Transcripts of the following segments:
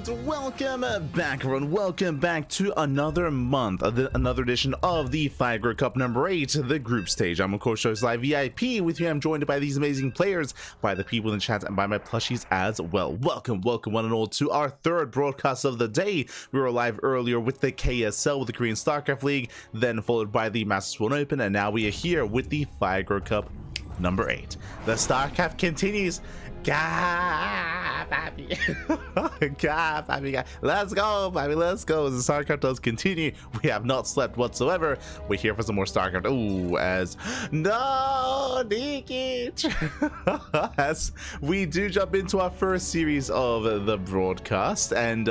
welcome back everyone, welcome back to another month of another edition of the Fire Cup number 8, the group stage. I'm of course Show's Live VIP. With you I'm joined by these amazing players, by the people in the chat, and by my plushies as well. Welcome one and all to our third broadcast of the day. We were live earlier with the KSL, with the Korean StarCraft League, then followed by the Masters 1 Open, and now we are here with the Fire Cup number 8. The StarCraft continues. God, baby. God, baby. Let's go, baby. Let's go. The StarCraft does continue. We have not slept whatsoever. We're here for some more StarCraft. Ooh, as no, Nikich. As we do jump into our first series of the broadcast, and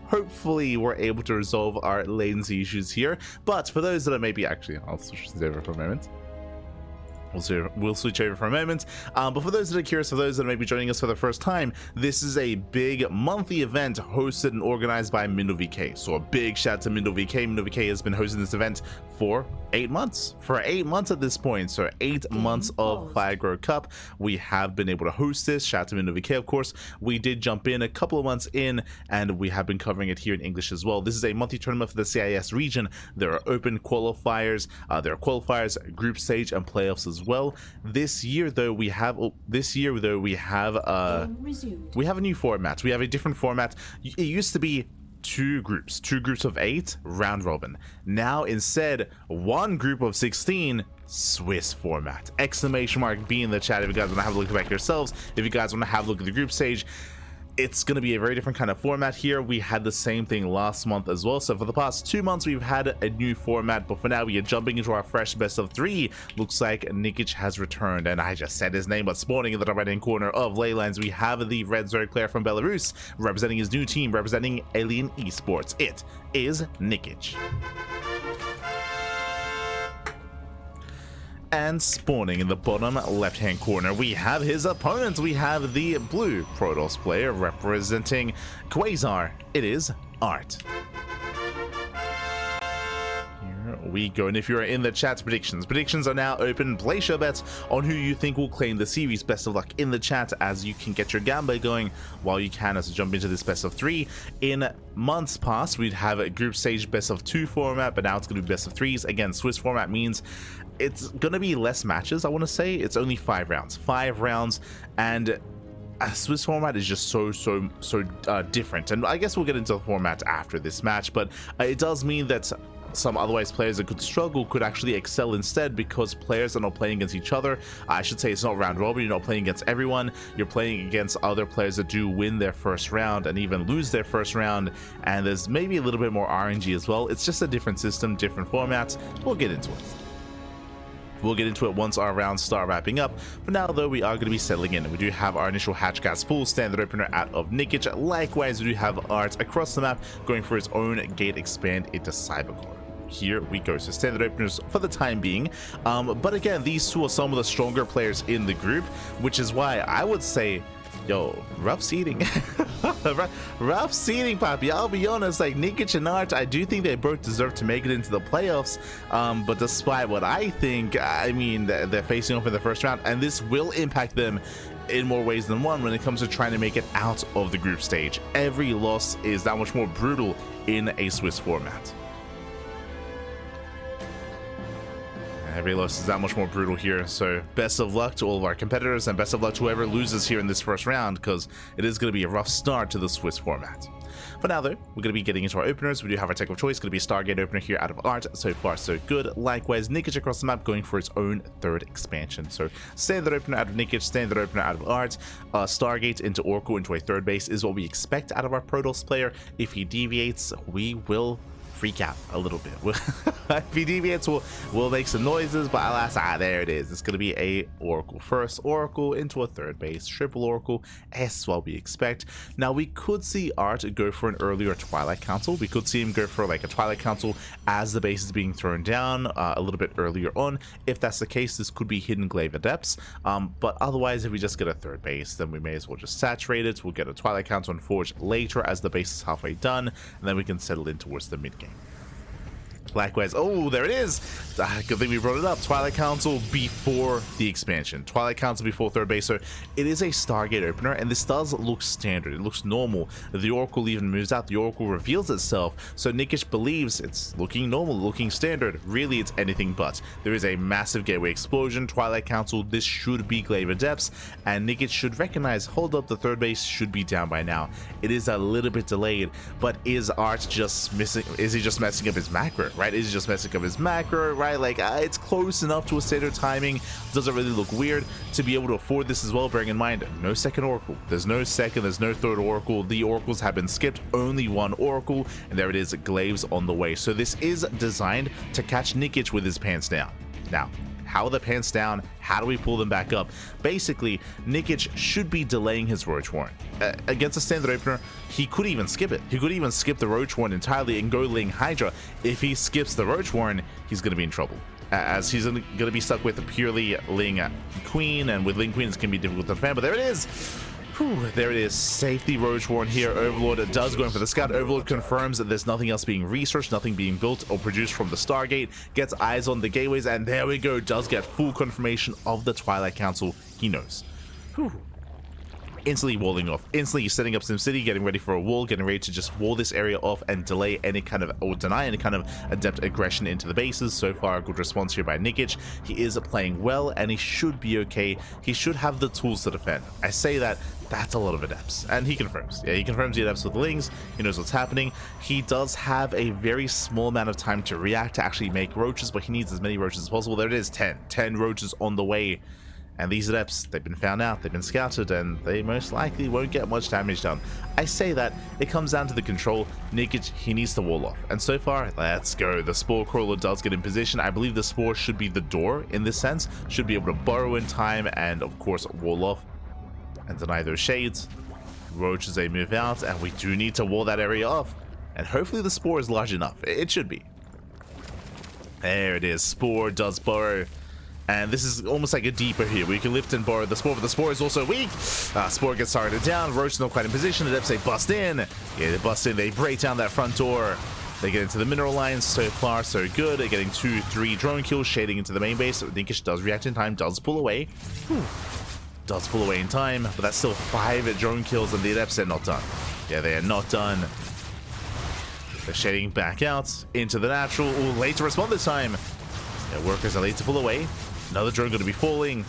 hopefully we're able to resolve our latency issues here. But for those that are maybe actually, I'll switch this over for a moment. We'll switch over for a moment, but for those that are curious, for those that may be joining us for the first time, this is a big monthly event hosted and organized by MindoVK. So a big shout out to MindoVK. MindoVK has been hosting this event for 8 months. For 8 months at this point, so 8 months of Fire Cup, we have been able to host this. Shout out to MindoVK, of course. We did jump in a couple of months in, and we have been covering it here in English as well. This is a monthly tournament for the CIS region. There are open qualifiers, group stage, and playoffs as well. This year though we have a new format. We have a different format. It used to be two groups of 8, round robin. Now instead, one group of 16, Swiss format. Exclamation mark be in the chat if you guys want to have a look back yourselves. If you guys want to have a look at the group stage, it's going to be a very different kind of format here. We had the same thing last month as well. So for the past 2 months, we've had a new format. But for now, we are jumping into our fresh best of 3. Looks like Nikich has returned. And I just said his name, but spawning in the right-hand corner of Leylands, we have the red Zerg player from Belarus, representing his new team, representing Alien Esports. It is Nikich. And spawning in the bottom left-hand corner, we have his opponents. We have the blue Protoss player representing Quasar. It is Art. Here we go. And if you're in the chat, predictions are now open. Place your bets on who you think will claim the series. Best of luck in the chat, as you can get your gambler going while you can as we jump into this best of 3. In months past, we'd have a group stage best of 2 format, but now it's going to be best of 3s. Again, Swiss format means it's gonna be less matches. I want to say it's only 5 rounds, and Swiss format is just so different. And I guess we'll get into the format after this match, but it does mean that some otherwise players that could struggle could actually excel instead, because players are not playing against each other. I should say it's not round robin. You're not playing against everyone. You're playing against other players that do win their first round and even lose their first round, and there's maybe a little bit more RNG as well. It's just a different system, different formats. We'll get into it. We'll get into it once our rounds start wrapping up. For now, though, we are going to be settling in. We do have our initial hatch gas full standard opener out of Nikich. Likewise, we do have Art across the map going for his own gate expand into Cybercore. Here we go. So standard openers for the time being. But again, these two are some of the stronger players in the group, which is why I would say, yo, rough seeding. rough seeding, Poppy. I'll be honest, like Nikich and Art, I do think they both deserve to make it into the playoffs. But despite what I think, I mean, they're facing off in the first round, and this will impact them in more ways than one when it comes to trying to make it out of the group stage. Every loss is that much more brutal in a Swiss format. Every loss is that much more brutal here, so best of luck to all of our competitors, and best of luck to whoever loses here in this first round, because it is going to be a rough start to the Swiss format. For now, though, we're going to be getting into our openers. We do have our tech of choice. Going to be a Stargate opener here out of Art. So far, so good. Likewise, Nikich across the map going for its own 3rd expansion. So standard opener out of Nikich, standard opener out of Art. Stargate into Oracle into a 3rd base is what we expect out of our Protoss player. If he deviates, we will freak out a little bit. If he deviates, we'll make some noises, but alas, there it is. It's going to be a Oracle first, Oracle into a 3rd base, triple Oracle, as what we expect. Now, we could see Art go for an earlier Twilight Council. We could see him go for like a Twilight Council as the base is being thrown down a little bit earlier on. If that's the case, this could be Hidden Glaive Adepts. But otherwise, if we just get a 3rd base, then we may as well just saturate it. We'll get a Twilight Council and Forge later as the base is halfway done, and then we can settle in towards the mid game. Likewise, oh, there it is. Good thing we brought it up. Twilight Council before the expansion. Twilight Council before third base. So it is a Stargate opener, and this does look standard. It looks normal. The Oracle even moves out. The Oracle reveals itself. So Nikich believes it's looking normal, looking standard. Really, it's anything but. There is a massive gateway explosion. Twilight Council, this should be Glaive Adepts, and Nikich should recognize, hold up, the third base should be down by now. It is a little bit delayed, but is Art just missing? Is he just messing up his macro? Right? Is he just messing up his macro, right? Like, it's close enough to a standard timing. Doesn't really look weird to be able to afford this as well, bearing in mind, no second Oracle. There's no second, there's no third Oracle. The Oracles have been skipped, only one Oracle, and there it is, Glaives on the way. So this is designed to catch Nikich with his pants down. Now, how are the pants down? How do we pull them back up? Basically, Nikich should be delaying his Roach Warren. Against a standard opener, he could even skip it. He could even skip the Roach Warren entirely and go Ling Hydra. If he skips the Roach Warren, he's going to be in trouble, as he's going to be stuck with a purely Ling Queen, and with Ling Queen it's going to be difficult to defend, but there it is. Whew, there it is. Safety Roach Warren here. Overlord does go in for the scout. Overlord confirms that there's nothing else being researched, nothing being built or produced from the Stargate. Gets eyes on the gateways, and there we go. Does get full confirmation of the Twilight Council. He knows. Whew. Instantly walling off. Instantly setting up SimCity, getting ready for a wall, getting ready to just wall this area off and delay any kind of, or deny any kind of adept aggression into the bases. So far, a good response here by Nikich. He is playing well, and he should be okay. He should have the tools to defend. I say that, that's a lot of adepts, and he confirms. Yeah, he confirms the adepts with the Lings. He knows what's happening. He does have a very small amount of time to react, to actually make roaches, but he needs as many roaches as possible. There it is, 10 roaches on the way. And these adepts, they've been found out, they've been scouted, and they most likely won't get much damage done. I say that, it comes down to the control. Nikich, he needs to wall off. And so far, let's go. The Spore Crawler does get in position. I believe the Spore should be the door in this sense. Should be able to burrow in time and, of course, wall off and deny those shades. Roaches, they move out, and we do need to wall that area off. And hopefully the Spore is large enough. It should be. There it is. Spore does burrow. And this is almost like a deeper here, where you can lift and borrow the Spore, but the Spore is also weak. Spore gets targeted down. Roach is not quite in position. The Adepts, they bust in. Yeah, they bust in. They break down that front door. They get into the mineral lines. So far, so good. They're getting 2-3 drone kills, shading into the main base. Nikich does react in time, does pull away. Whew. Does pull away in time, but that's still 5 drone kills, and the Adepts are not done. Yeah, they are not done. They're shading back out into the natural. Ooh, late to respond this time. Yeah, workers are late to pull away. Another drone going to be falling.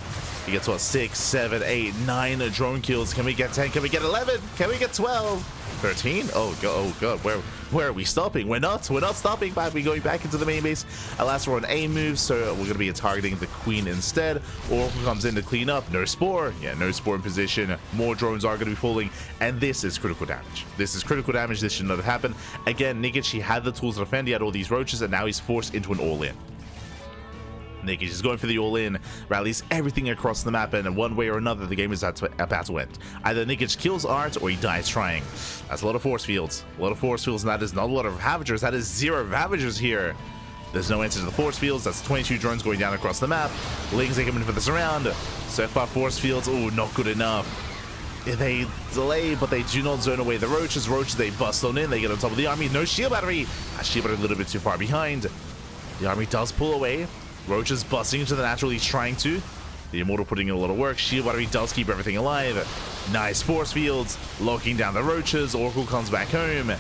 He gets what, 6, 7, 8, 9 drone kills. Can we get 10? Can we get 11? Can we get 12? 13? Oh god, where are we stopping? We're not stopping, but we're going back into the main base. Alas, we're on A move, so we're going to be targeting the Queen instead. Oracle comes in to clean up. No Spore. Yeah, no Spore in position. More drones are going to be falling, and this is critical damage. This is critical damage. This should not have happened. Again, Nikich, he had the tools to defend. He had all these roaches, and now he's forced into an all-in. Nikich is going for the all-in, rallies everything across the map, and in one way or another, the game is about to end. Either Nikich kills Art, or he dies trying. That's a lot of force fields. A lot of force fields, and that is not a lot of Ravagers. That is 0 Ravagers here. There's no answer to the force fields. That's 22 drones going down across the map. Lings, they come in for the surround. So far, force fields, oh, not good enough. They delay, but they do not zone away the roaches. Roaches, they bust on in. They get on top of the army. No shield battery. Shield battery a little bit too far behind. The army does pull away. Roaches busting into the natural. He's trying to. The Immortal putting in a lot of work. Shield battery does keep everything alive. Nice force fields. Locking down the roaches. Oracle comes back home.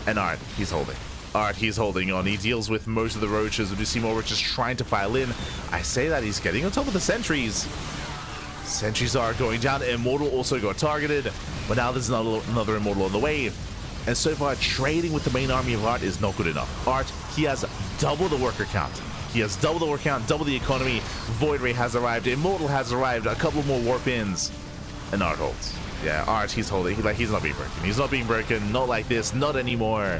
And Art, he's holding. Art, he's holding on. He deals with most of the roaches. We do see more roaches trying to file in. I say that he's getting on top of the sentries. Sentries are going down. Immortal also got targeted. But now there's another Immortal on the way. And so far, trading with the main army of Art is not good enough. Art, he has double the worker count. He has double the work count, double the economy. Void Ray has arrived. Immortal has arrived. A couple more warp ins. And Art holds. Yeah, Art, he's holding. He's not being broken. He's not being broken. Not like this. Not anymore.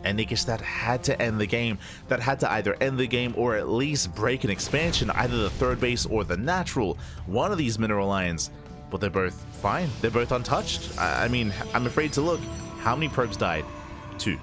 And Nikich, that had to end the game. That had to either end the game or at least break an expansion. Either the third base or the natural. One of these mineral lines. But they're both fine. They're both untouched. I mean, I'm afraid to look. How many probes died? 2.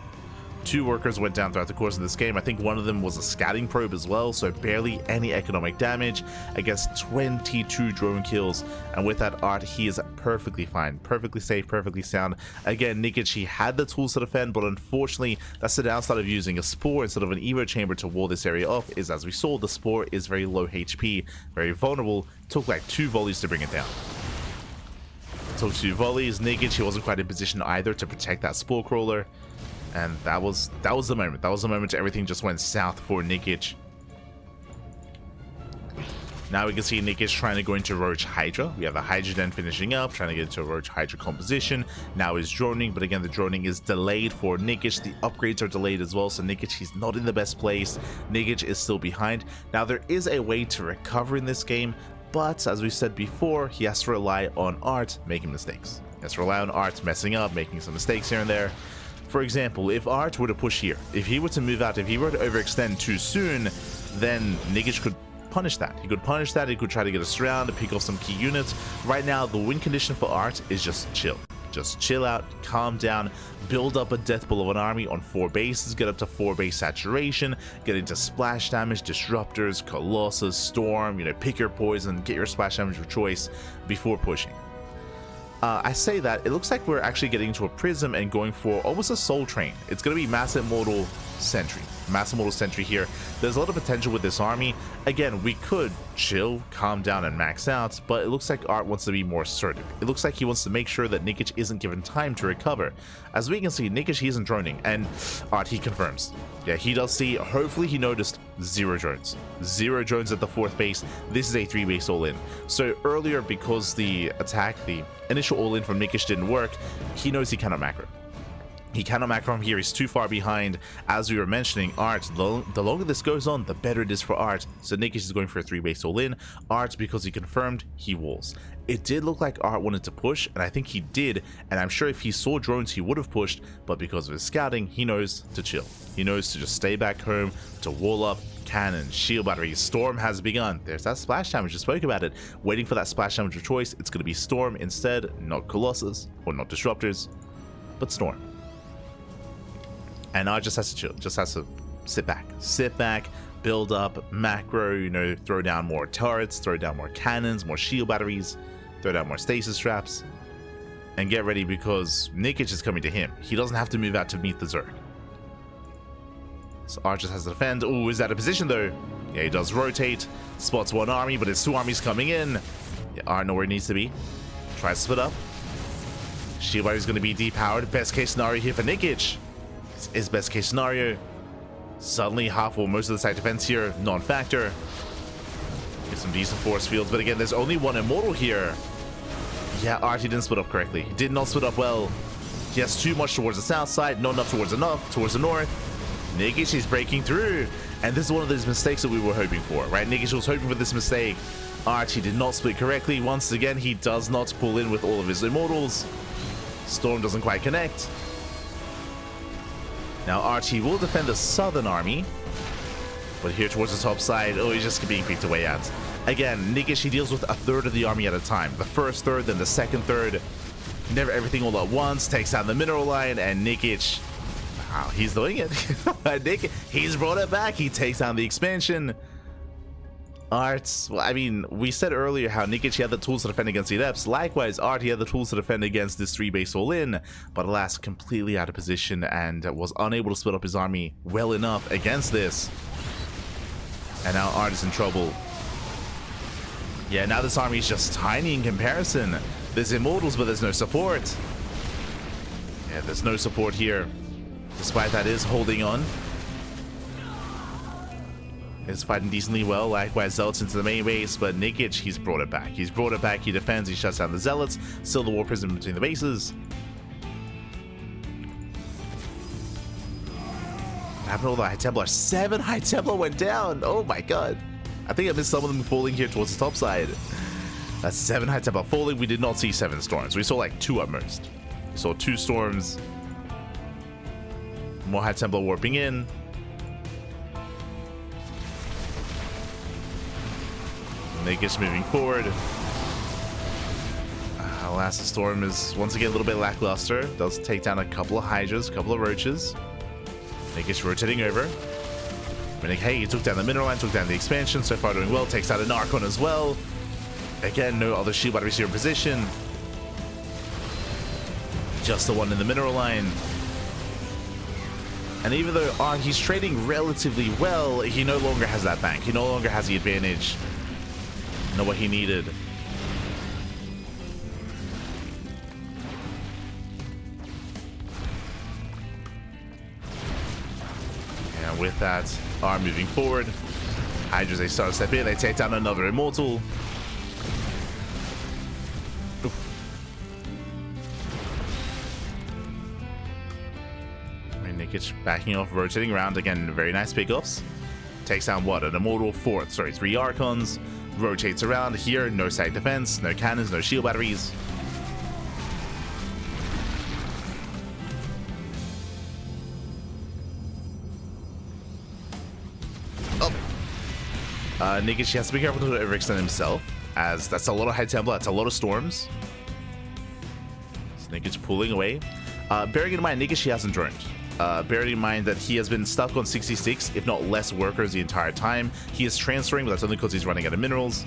2 workers went down throughout the course of this game. I think one of them was a scouting probe as well, so barely any economic damage against 22 drone kills. And with that art, he is perfectly fine, perfectly safe, perfectly sound. Again, Nikich, he had the tools to defend, but unfortunately, that's the downside of using a Spore instead of an Evo Chamber to wall this area off, is as we saw, the Spore is very low HP, very vulnerable. Took like 2 volleys to bring it down. Took 2 volleys. Nikich, he wasn't quite in position either to protect that Spore Crawler. And that was the moment. That was the moment everything just went south for Nikich. Now we can see Nikich trying to go into Roach Hydra. We have the Hydra Den finishing up, trying to get into a Roach Hydra composition. Now he's droning, but again, the droning is delayed for Nikich. The upgrades are delayed as well, so Nikich, he's not in the best place. Nikich is still behind. Now, there is a way to recover in this game, but as we said before, he has to rely on Art making mistakes. He has to rely on Art messing up, making some mistakes here and there. For example, if Art were to push here, if he were to move out, if he were to overextend too soon, then Nikich could punish that. He could punish that. He could try to get a surround to pick off some key units. Right now, the win condition for Art is just chill. Just chill out, calm down, build up a death pool of an army on 4 bases, get up to 4 base saturation, get into splash damage, disruptors, Colossus, Storm, pick your poison, get your splash damage of choice before pushing. I say that, it looks like we're actually getting to a Prism and going for almost a Soul Train. It's going to be Mass Immortal Sentry. Mass Immortal Sentry here. There's a lot of potential with this army. Again, we could chill, calm down, and max out, but it looks like Art wants to be more assertive. It looks like he wants to make sure that Nikich isn't given time to recover. As we can see, Nikich, he isn't droning, and Art, he confirms. Yeah, he does see, hopefully he noticed 0 drones. 0 drones at the 4th base. This is a 3 base all-in. So earlier, because the attack, the initial all-in from Nikich didn't work, he knows he cannot macro. He cannot macro from here. He's too far behind. As we were mentioning, Art, the longer this goes on, the better it is for Art. So Nikich is going for a 3 base all-in. Art, because he confirmed, he walls. It did look like Art wanted to push, and I think he did, and I'm sure if he saw drones, he would have pushed, but because of his scouting, he knows to chill. He knows to just stay back home, to wall up, cannon, shield batteries. Storm has begun. There's that splash damage, just spoke about it. Waiting for that splash damage of choice, it's going to be Storm instead, not Colossus, or not Disruptors, but Storm. And Art just has to chill, just has to sit back, build up, macro, throw down more turrets, throw down more cannons, more shield batteries, throw down more stasis traps, and get ready because Nikich is coming to him. He doesn't have to move out to meet the Zerg. So Art just has to defend. Oh, is that a position though? Yeah, he does rotate, spots 1 army, but it's 2 armies coming in. Yeah, Art know where he needs to be. Tries to split up. Shield battery is going to be depowered. Best case scenario here for Nikich. Is best case scenario. Suddenly half or most of the site defense here non-factor. Get some decent force fields, but again, there's only 1 immortal here. Yeah, Art, he didn't split up correctly. He did not split up well. He has too much towards the south side, not enough towards the north. Nikich is breaking through, and this is one of those mistakes that we were hoping for, right? Nikich was hoping for this mistake. Art, he did not split correctly. Once again, he does not pull in with all of his immortals. Storm doesn't quite connect. Now Archie will defend the southern army, but here towards the top side, oh, he's just being creeped away at. Again, Nikich, he deals with a third of the army at a time. The first third, then the second third. Never everything all at once. Takes down the mineral line, and Nikich, wow, he's doing it. Nikich, he's brought it back. He takes down the expansion. Art, well, I mean, we said earlier how Nikich had the tools to defend against Adepts. Likewise, Art, he had the tools to defend against this 3 base all-in, but alas, completely out of position and was unable to split up his army well enough against this. And now Art is in trouble. Yeah, now this army is just tiny in comparison. There's immortals, but there's no support. Yeah, there's no support here. Despite that, is holding on. Is fighting decently well. Likewise, Zealots into the main base, but Nikich, he's brought it back. He's brought it back. He defends. He shuts down the Zealots. Still the War Prism between the bases. What happened to all the High Templar? 7 High Templar went down. Oh my god. I think I missed some of them falling here towards the top side. That's 7 High Templar falling. We did not see 7 storms. We saw like 2 at most. We saw 2 storms. More High Templar warping in. Nikich moving forward. Alas, the storm is once again a little bit lackluster. Does take down a couple of Hydras, a couple of Roaches. Nikich rotating over. Hey, he took down the mineral line, took down the expansion. So far doing well. Takes out an Archon as well. Again, no other shield batteries here in position. Just the one in the mineral line. And even though he's trading relatively well, he no longer has that bank. He no longer has the advantage. Not what he needed. And with that, are moving forward. Hydras, they start to step in. They take down another Immortal. Nikich backing off, rotating around again. Very nice pickoffs. Takes down what? An Immortal, 3 Archons. Rotates around here. No static defense, no cannons, no shield batteries. Oh, Nikich has to be careful to overextend himself, as that's a lot of High Templar. That's a lot of storms. So Nikich pulling away. Bearing in mind, Nikich, he hasn't droned. Bearing in mind that he has been stuck on 66, if not less, workers the entire time. He is transferring, but that's only because he's running out of minerals.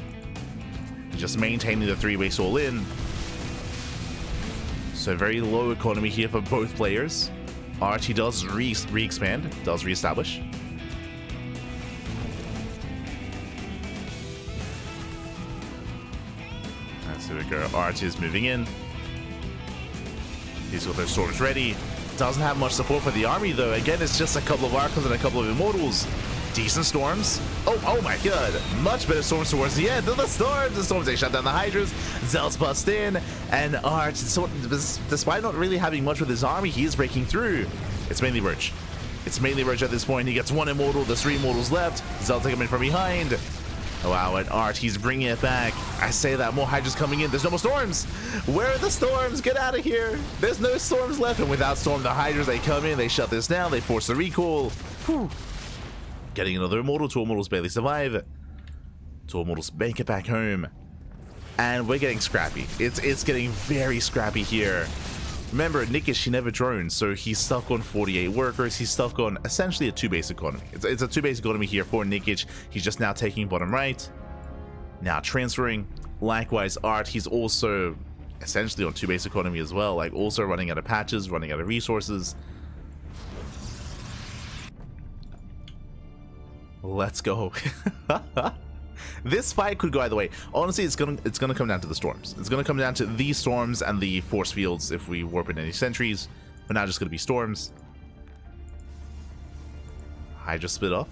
He's just maintaining the 3 waste all in. So very low economy here for both players. Archie does re-expand, does re-establish. So we go. Archie is moving in. He's got their swords ready. Doesn't have much support for the army though. Again, it's just a couple of Archons and a couple of Immortals. Decent storms. Oh my god. Much better storms towards the end. The storms, they shut down the Hydras. Zealots bust in. And Arch, so, despite not really having much with his army, he is breaking through. It's mainly Roach. It's mainly Roach at this point. He gets 1 Immortal. There's 3 Immortals left. Zealots take him in from behind. Oh, wow, and Arch, he's bringing it back. I say that, more Hydras coming in. There's no more storms. Where are the storms? Get out of here. There's no storms left. And without storm, the Hydras, they come in, they shut this down, they force the recall. Whew. Getting another Immortal. 2 Immortals barely survive. 2 Immortals make it back home. And we're getting scrappy. It's getting very scrappy here. Remember, Nikich, he never drones, so he's stuck on 48 workers. He's stuck on essentially a 2-base economy. It's a 2-base economy here for Nikich. He's just now taking bottom right. Now transferring. Likewise, Art, he's also essentially on 2-base economy as well. Like, also running out of patches, running out of resources. Let's go. This fight could go either way. Honestly, it's gonna come down to the storms. It's gonna come down to these storms and the force fields if we warp in any sentries. But now just gonna be storms. Hydra split off.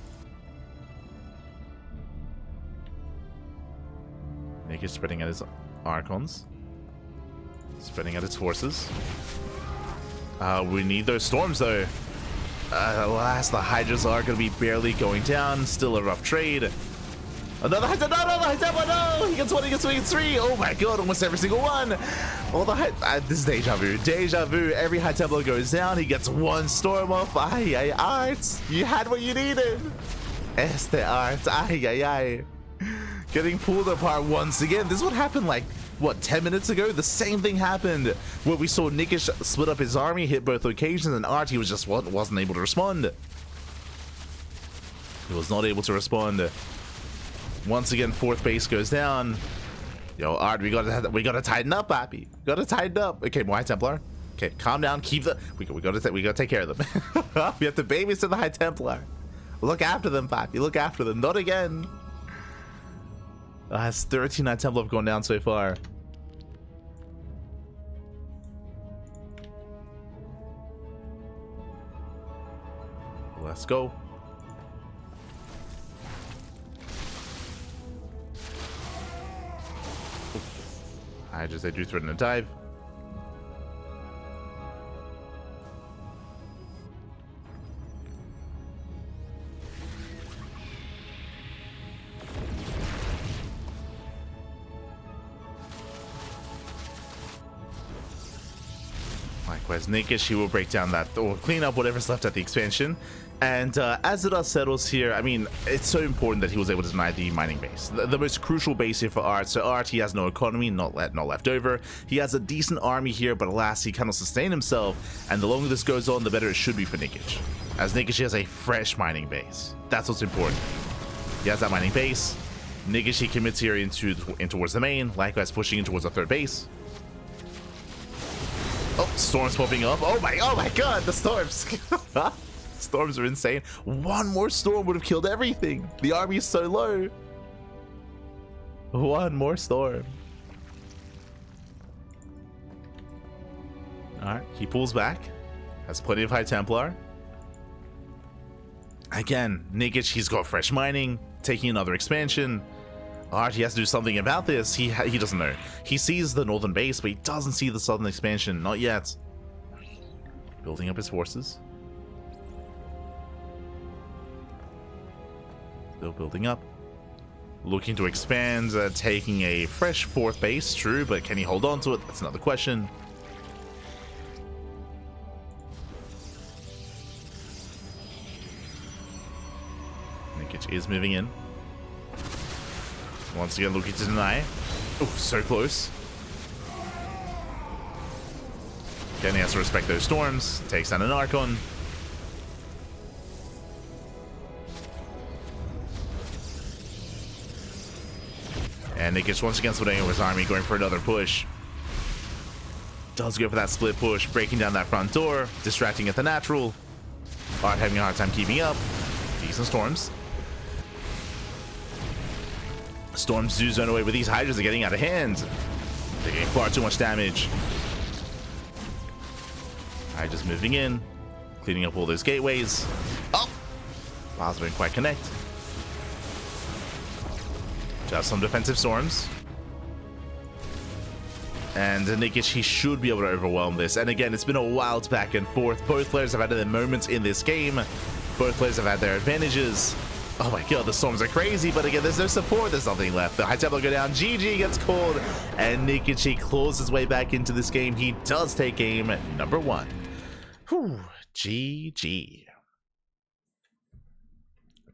Nikich spreading out his Archons. Spreading out its forces. We need those storms though. Alas, the Hydras are gonna be barely going down. Still a rough trade. Another High Templar, no! He gets 1, he gets 2, he gets 3! Oh my god, almost every single one! All the this is deja vu. Deja vu. Every High Templar goes down, he gets 1 storm off. Ay, Art! You had what you needed! Este Art, ay. Getting pulled apart once again. This is what happened like, what, 10 minutes ago? The same thing happened where we saw Nikich split up his army, hit both locations, and Art, he was just wasn't able to respond. He was not able to respond. Once again, 4th base goes down. Yo, Art, we gotta tighten up, Pappy. Gotta tighten up. Okay, more High Templar. Okay, calm down. Keep the. We gotta take care of them. We have to babysit the High Templar. Look after them, Pappy. Look after them. Not again. That's 13 High Templar have gone down so far. Let's go. They do threaten a dive. Likewise, Nikich, he will break down that, or clean up whatever's left at the expansion. And as the dust settles here, I mean, it's so important that he was able to deny the mining base. The most crucial base here for Art. So Art, he has no economy, not left over. He has a decent army here, but alas, he cannot sustain himself. And the longer this goes on, the better it should be for Nikich. As Nikich has a fresh mining base. That's what's important. He has that mining base. Nikich, he commits here in towards the main, likewise pushing in towards the third base. Oh, storms popping up. Oh my god, the storms. Storms are insane. One more storm would have killed everything. The army is so low. One more storm. Alright, he pulls back. Has plenty of High Templar. Again, Nikich, he's got fresh mining, taking another expansion. Art, he has to do something about this. He doesn't know. He sees the northern base, but he doesn't see the southern expansion. Not yet. Building up his forces. Still building up. Looking to expand, taking a fresh fourth base. True, but can he hold on to it? That's another question. Nikich is moving in. Once again, looking to deny. Oh, so close. Again, he has to respect those storms. Takes down an Archon. And Nikich once again splitting over his army, going for another push. Does go for that split push, breaking down that front door, distracting at the natural. Art having a hard time keeping up. Decent storms. Storms do zone away, but these Hydras are getting out of hand. They're getting far too much damage. Hydras moving in, cleaning up all those gateways. Oh! Files didn't quite connect. Just some defensive storms. And Nikich, he should be able to overwhelm this. And again, it's been a wild back and forth. Both players have had their moments in this game. Both players have had their advantages. Oh my god, the storms are crazy, but again, there's no support, there's nothing left. The High Templar go down, GG gets called, and Nikich, he claws his way back into this game. He does take game number 1. Whew, GG.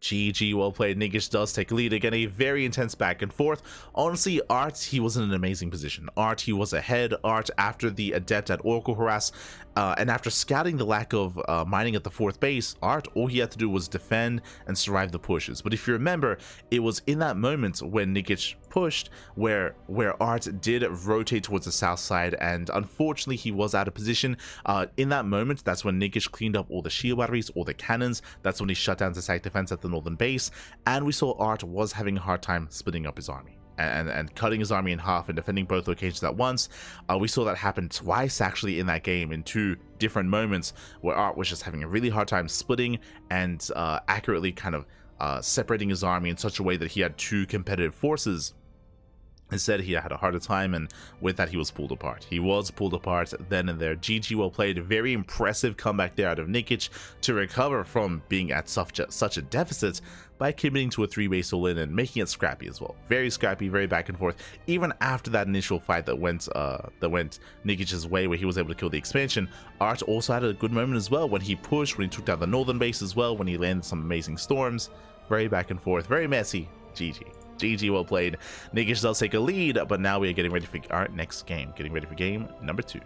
GG, well played. Nikich does take lead. Again, a very intense back and forth. Honestly, Art, he was in an amazing position. Art, he was ahead. Art, after the Adept at Oracle Harass, and after scouting the lack of mining at the fourth base, Art, all he had to do was defend and survive the pushes. But if you remember, it was in that moment when Nikich pushed where Art did rotate towards the south side, and unfortunately he was out of position. In that moment, that's when Nikich cleaned up all the shield batteries, all the cannons. That's when he shut down the sack defense at the northern base, and we saw Art was having a hard time splitting up his army and cutting his army in half and defending both locations at once. We saw that happen twice actually in that game, in 2 different moments where Art was just having a really hard time splitting and accurately kind of separating his army in such a way that he had 2 competitive forces. Instead, he had a harder time, and with that, he was pulled apart. He was pulled apart then and there. GG, well played. Very impressive comeback there out of Nikich to recover from being at such a deficit by committing to a 3-base all-in and making it scrappy as well. Very scrappy, very back and forth. Even after that initial fight that went Nikich's way, where he was able to kill the expansion, Art also had a good moment as well when he pushed, when he took down the northern base as well, when he landed some amazing storms. Very back and forth, very messy. GG. GG, well played. Nikich does take a lead, but now we are getting ready for our next game. Getting ready for game number 2.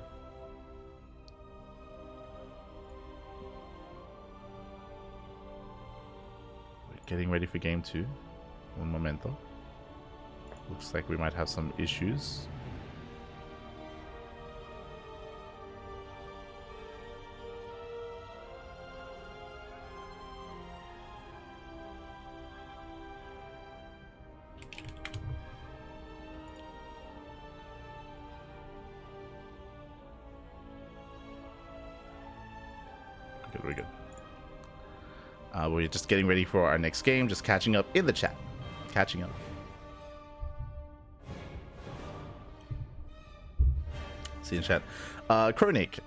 We're getting ready for game 2. Un momento. Looks like we might have some issues. Very good. We're just getting ready for our next game, just catching up in the chat. Catching up. See in chat. Chronic,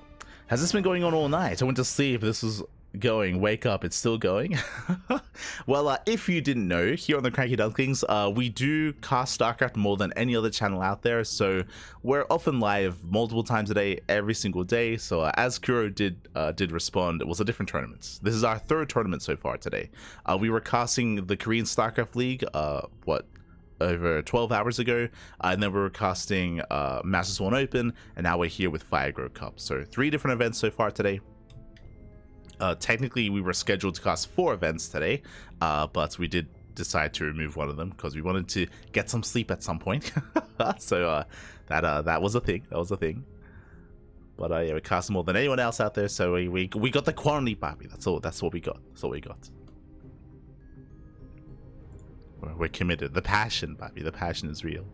has this been going on all night? I went to sleep. This was Going, wake up, it's still going. Well, if you didn't know, here on the CranKy Ducklings, we do cast StarCraft more than any other channel out there, so we're often live multiple times a day, every single day. So as Kuro did respond, it was a different tournament. This is our third tournament so far today. We were casting the Korean StarCraft League, over 12 hours ago, and then we were casting Masters 1 Open, and now we're here with Firegrow Cup. So 3 different events so far today. Technically, we were scheduled to cast 4 events today, but we did decide to remove one of them because we wanted to get some sleep at some point. So that was a thing. That was a thing. But yeah, we cast more than anyone else out there, so we got the quality, papi. That's all. That's what we got. That's all we got. We're committed. The passion, papi. The passion is real.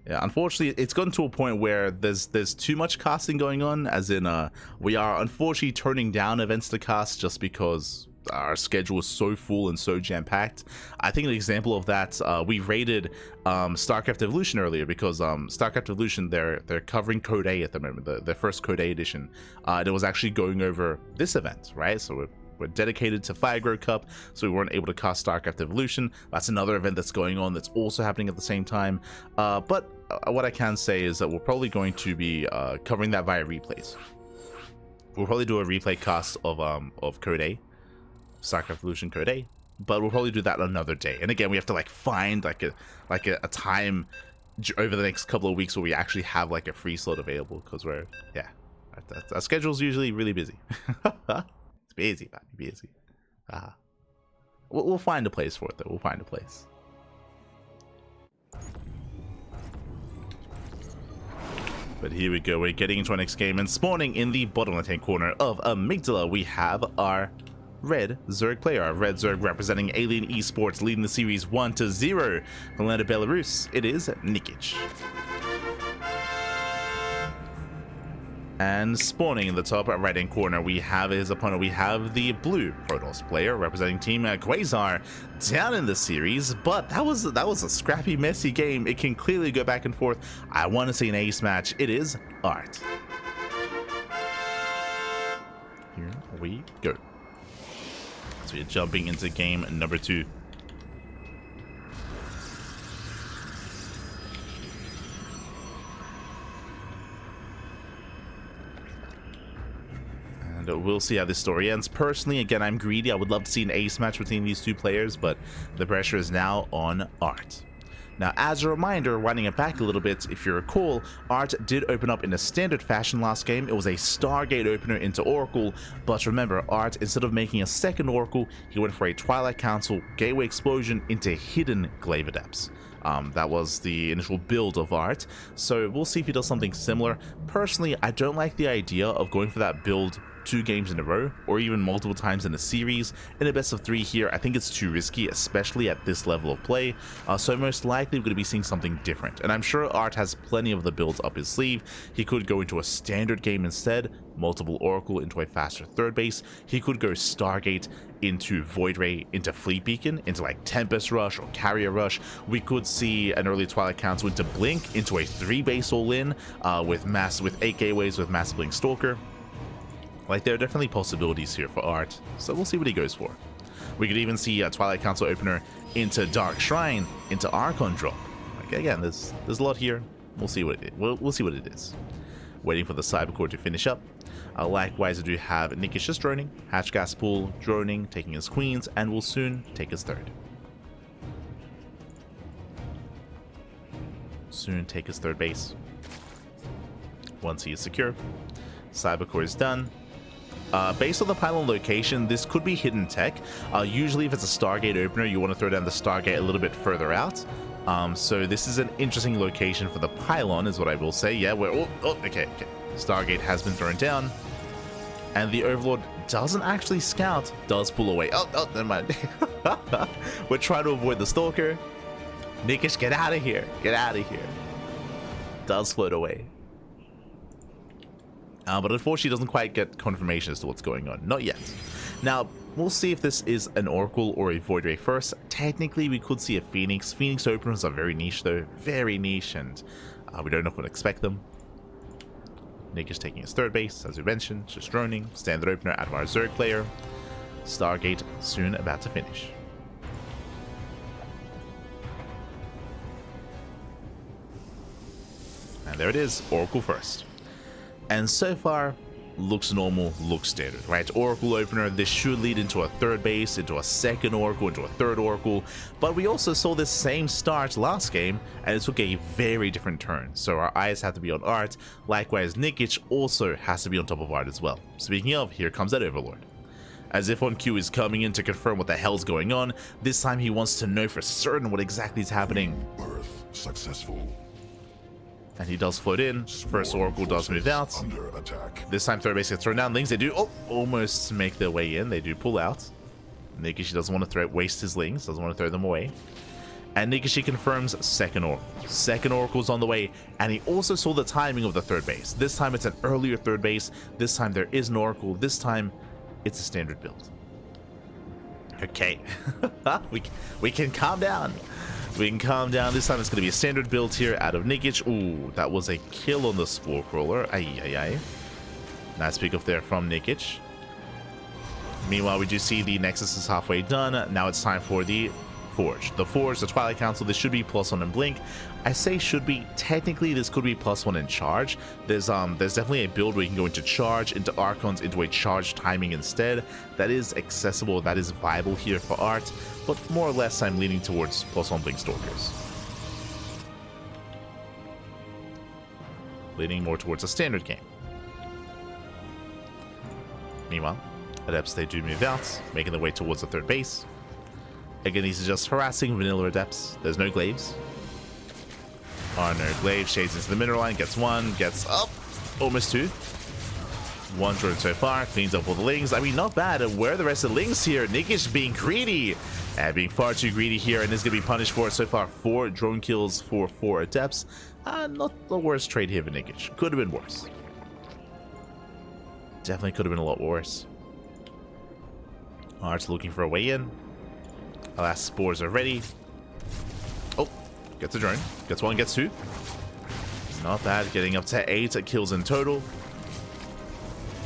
Yeah, unfortunately, it's gotten to a point where there's too much casting going on, as in we are unfortunately turning down events to cast just because our schedule is so full and so jam-packed. I think an example of that, we rated StarCraft Evolution earlier because StarCraft Evolution, they're covering Code A at the moment, the first Code A edition. And it was actually going over this event, right? So we're dedicated to Firegrow Cup, so we weren't able to cast StarCraft Evolution. That's another event that's going on that's also happening at the same time. But what I can say is that we're probably going to be covering that via replays. We'll probably do a replay cast of Code A, StarCraft Evolution Code A, but we'll probably do that another day. And again, we have to like find like a time over the next couple of weeks where we actually have like a free slot available, because we're our schedule's usually really busy. Busy, man, busy. We'll find a place for it, though. We'll find a place. But here we go. We're getting into our next game, and spawning in the bottom left-hand corner of Amygdala, we have our red Zerg player. Our red Zerg representing Alien Esports, leading the series 1-0 from the land of Belarus. It is Nikich. And spawning in the top right-hand corner, we have his opponent. We have the blue Protoss player representing Team Quasar down in the series, but that was a scrappy, messy game. It can clearly go back and forth. I want to see an ace match. It is Art. Here we go. So we're jumping into game number 2. We'll see how this story ends. Personally, again, I'm greedy. I would love to see an ace match between these 2 players, but the pressure is now on Art. Now, as a reminder, winding it back a little bit, if you recall, Art did open up in a standard fashion last game. It was a Stargate opener into Oracle, but remember, Art, instead of making a second Oracle, he went for a Twilight Council Gateway Explosion into hidden Glaive Adepts. That was the initial build of Art, so we'll see if he does something similar. Personally, I don't like the idea of going for that build 2 games in a row, or even multiple times in a series. In a best of 3 here, I think it's too risky, especially at this level of play. So most likely we're going to be seeing something different, and I'm sure Art has plenty of the builds up his sleeve. He could go into a standard game instead, multiple Oracle into a faster third base. He could go Stargate into Void Ray, into Fleet Beacon, into like Tempest Rush or Carrier Rush. We could see an early Twilight Council into Blink, into a 3 base all-in with 8 gateways with Massive Blink Stalker. Like, there are definitely possibilities here for Art, so we'll see what he goes for. We could even see a Twilight Council opener into Dark Shrine, into Archon drop. Like, again, there's a lot here. We'll see what we'll see what it is. Waiting for the Cybercore to finish up. Likewise, we do have Nikich just droning, Hatch Gas Pool droning, taking his queens, and will soon take his third. Soon take his third base. Once he is secure, Cybercore is done. Based on the pylon location, this could be hidden tech. Usually if it's a Stargate opener, you want to throw down the Stargate a little bit further out. So this is an interesting location for the pylon, is what I will say. Yeah, okay. Stargate has been thrown down. And the Overlord doesn't actually scout, does pull away. Oh, never mind. We're trying to avoid the Stalker. Nikich, get out of here. Get out of here. Does float away. But unfortunately doesn't quite get confirmation as to what's going on. Not yet. Now, we'll see if this is an Oracle or a Void Ray first. Technically, we could see a Phoenix. Phoenix openers are very niche, though. Very niche, and we don't know if we'd expect them. Nikich taking his third base, as we mentioned, just droning, standard opener out of our Zerg player. Stargate soon about to finish. And there it is, Oracle first. And so far, looks normal, looks standard, right? Oracle opener, this should lead into a third base, into a second Oracle, into a third Oracle, but we also saw this same start last game, and it took a very different turn, so our eyes have to be on Art. Likewise, Nikich also has to be on top of Art as well. Speaking of, here comes that Overlord. As if on cue is coming in to confirm what the hell's going on, this time he wants to know for certain what exactly is happening. Birth successful. And he does float in. First Oracle does move out. This time third base gets thrown down. Lings, they do almost make their way in. They do pull out. Nikishi doesn't want to waste his Lings. Doesn't want to throw them away. And Nikishi confirms second Oracle. Second Oracle's on the way. And he also saw the timing of the third base. This time it's an earlier third base. This time there is an Oracle. This time it's a standard build. Okay. we can calm down. We can calm down. This time it's going to be a standard build here out of Nikich. Ooh, that was a kill on the Spore Crawler. Ay. Nice pick up there from Nikich. Meanwhile, we do see the Nexus is halfway done. Now it's time for the Forge. The Forge, the Twilight Council, this should be +1 in Blink. I say should be. Technically, this could be +1 in Charge. There's definitely a build where you can go into Charge, into Archons, into a Charge timing instead. That is accessible, that is viable here for Art, but more or less I'm leaning towards +1 Blink Stalkers. Leaning more towards a standard game. Meanwhile, Adepts, they do move out, making their way towards the third base. Again, these are just harassing vanilla Adepts. There's no Glaives. No Glaive, shades into the mineral line, gets one, gets up, almost two. One drone so far, cleans up all the Lings. I mean, not bad. Where are the rest of the Lings here? Nikich being greedy, being far too greedy here, and is going to be punished for it. So far, 4 drone kills for 4 Adepts. Not the worst trade here for Nikich. Could have been worse. Definitely could have been a lot worse. Art's looking for a way in. Alas, spores are ready. Oh, gets a drone. Gets 1, gets 2. Not bad, getting up to 8 kills in total.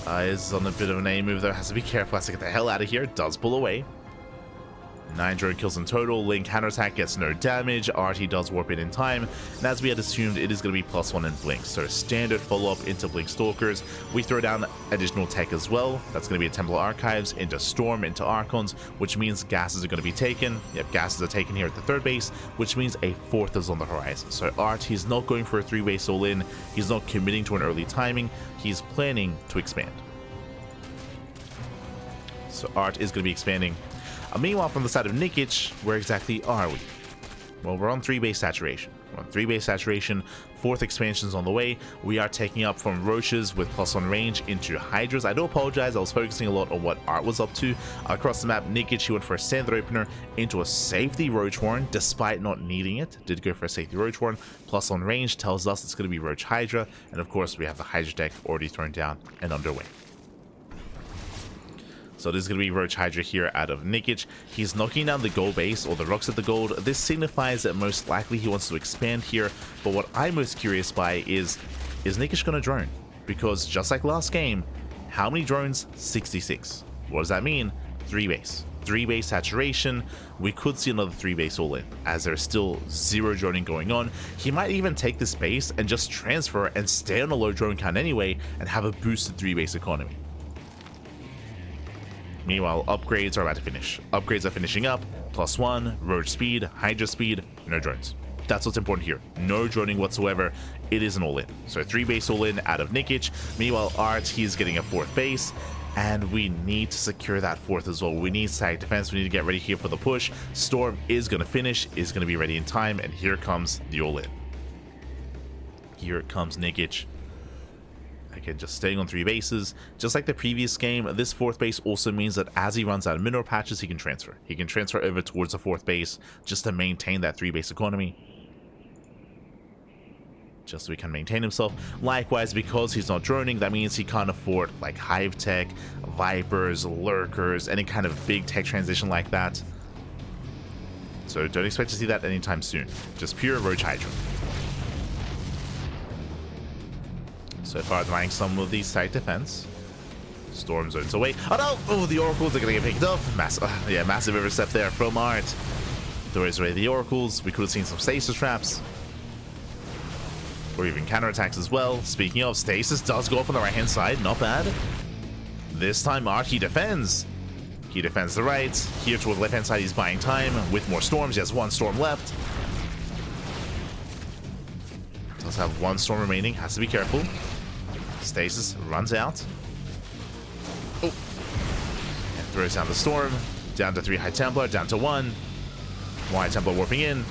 Is on a bit of an A move though, has to be careful, has to get the hell out of here. Does pull away. 9 drone kills in total. Link counterattack gets no damage. Artie does warp in time. And as we had assumed, it is going to be +1 in Blink. So standard follow-up into Blink Stalkers. We throw down additional tech as well. That's going to be a Temple Archives into Storm, into Archons, which means gases are going to be taken. Yep, gases are taken here at the third base, which means a 4th is on the horizon. So Art, he's not going for a 3-base all-in. He's not committing to an early timing. He's planning to expand. So Art is going to be expanding. Meanwhile, from the side of Nikich, where exactly are we? Well, we're on 3-base saturation. We're on 3-base saturation, 4th expansion's on the way. We are taking up from Roaches with +1 range into Hydras. I do apologize, I was focusing a lot on what Art was up to. Across the map, Nikich, he went for a standard opener into a safety Roach Horn, despite not needing it. Did go for a safety Roach Horn. +1 range tells us it's going to be Roach Hydra. And of course, we have the Hydra deck already thrown down and underway. So this is going to be Roach Hydra here out of Nikich. He's knocking down the gold base, or the rocks at the gold. This signifies that most likely he wants to expand here. But what I'm most curious by is Nikich going to drone? Because just like last game, how many drones? 66. What does that mean? 3-base. 3-base saturation. We could see another 3-base all-in, as there's still 0 droning going on. He might even take this base and just transfer and stay on a low drone count anyway, and have a boosted 3-base economy. Meanwhile, upgrades are about to finish. Upgrades are finishing up. +1, Roach speed, Hydra speed, no drones. That's what's important here. No droning whatsoever. It is an all-in. So 3-base all-in out of Nikich. Meanwhile, Art, he's getting a 4th base. And we need to secure that 4th as well. We need static defense. We need to get ready here for the push. Storm is going to finish, is going to be ready in time. And here comes the all-in. Here comes Nikich. Again, just staying on 3 bases. Just like the previous game, this 4th base also means that as he runs out of mineral patches, he can transfer. He can transfer over towards the 4th base just to maintain that 3-base economy. Just so he can maintain himself. Likewise, because he's not droning, that means he can't afford like Hive Tech, Vipers, Lurkers, any kind of big tech transition like that. So don't expect to see that anytime soon. Just pure Roach Hydra. So far, trying some of these side defense. Storm zones away. Oh no! Oh, the oracles are gonna get picked up. Massive overstep there from Art. Throws away the oracles. We could have seen some stasis traps. Or even counterattacks as well. Speaking of, stasis does go up on the right-hand side. Not bad. This time, Art, he defends. He defends the right. Here toward the left-hand side, he's buying time with more storms. He has one storm left. Does have one storm remaining. Has to be careful. Stasis runs out. Oh. And throws down the storm. Down to 3 High Templar. Down to 1. 1 High Templar warping in.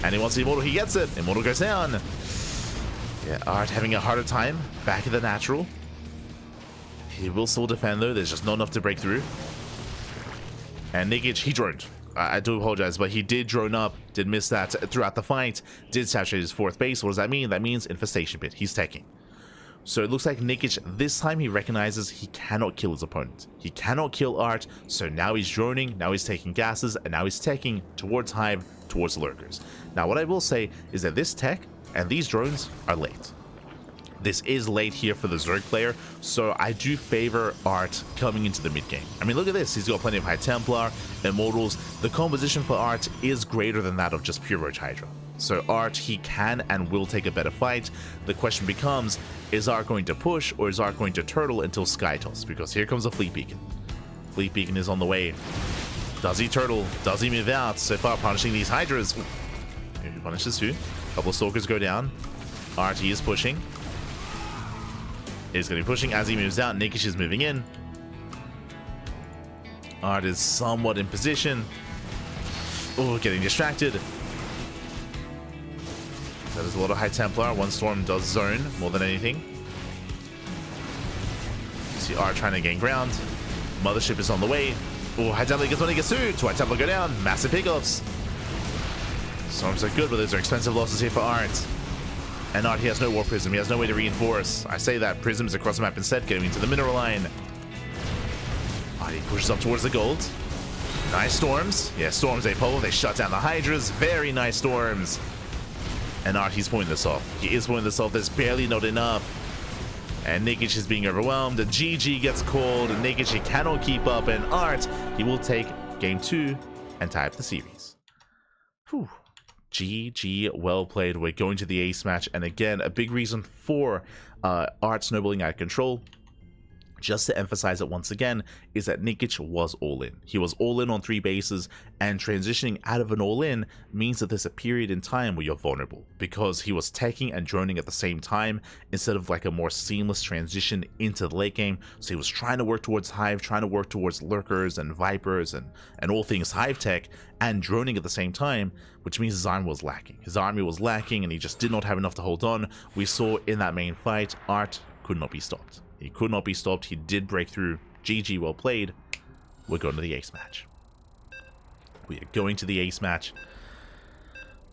And he wants the Immortal. He gets it. Immortal goes down. Yeah, Art having a harder time. Back in the natural. He will still defend though. There's just not enough to break through. And Nikich, he droned. I do apologize, but he did drone up. Did miss that throughout the fight. Did saturate his 4th base. What does that mean? That means Infestation Pit. He's taking. So it looks like Nikich, this time he recognizes he cannot kill his opponent. He cannot kill Art, so now he's droning, now he's taking gases, and now he's teching towards Hive, towards Lurkers. Now what I will say is that this tech and these drones are late. This is late here for the Zerg player, so I do favor Art coming into the mid game. I mean, look at this. He's got plenty of High Templar, Immortals. The composition for Art is greater than that of just pure Roach Hydra. So Art, he can and will take a better fight. The question becomes, is Art going to push or is Art going to turtle until Sky Toss? Because here comes a Fleet Beacon. Fleet Beacon is on the way. Does he turtle? Does he move out? So far, punishing these Hydras. He punishes who? A couple of Stalkers go down. Art, he is pushing. He's going to be pushing as he moves out. Nikich is moving in. Art is somewhat in position. Oh, getting distracted. That is a lot of High Templar. One Storm does zone more than anything. You see Art trying to gain ground. Mothership is on the way. Oh, High Templar gets one, he gets 2. 2 High Templar go down. Massive pickups. Storms are good, but those are expensive losses here for Art. And Art, he has no War Prism. He has no way to reinforce. I say that. Prisms across the map instead, getting into the mineral line. Art, he pushes up towards the gold. Nice storms. Yeah, storms, they pull. They shut down the Hydras. Very nice storms. And Art, he's pulling this off. He is pulling this off. There's barely not enough. And Nikich is being overwhelmed. GG gets called. Nikich, he cannot keep up. And Art, he will take game 2 and tie up the series. Whew. GG, well played. We're going to the ace match. And again, a big reason for Art snowballing out of control, just to emphasize it once again, is that Nikich was all in. He was all in on 3 bases, and transitioning out of an all in means that there's a period in time where you're vulnerable, because he was teching and droning at the same time instead of like a more seamless transition into the late game. So he was trying to work towards Hive, trying to work towards Lurkers and Vipers and all things Hive tech, and droning at the same time, which means his army was lacking. His army was lacking and he just did not have enough to hold on. We saw in that main fight, Art could not be stopped. He could not be stopped. He did break through. GG, well played. We're going to the ace match. We are going to the ace match.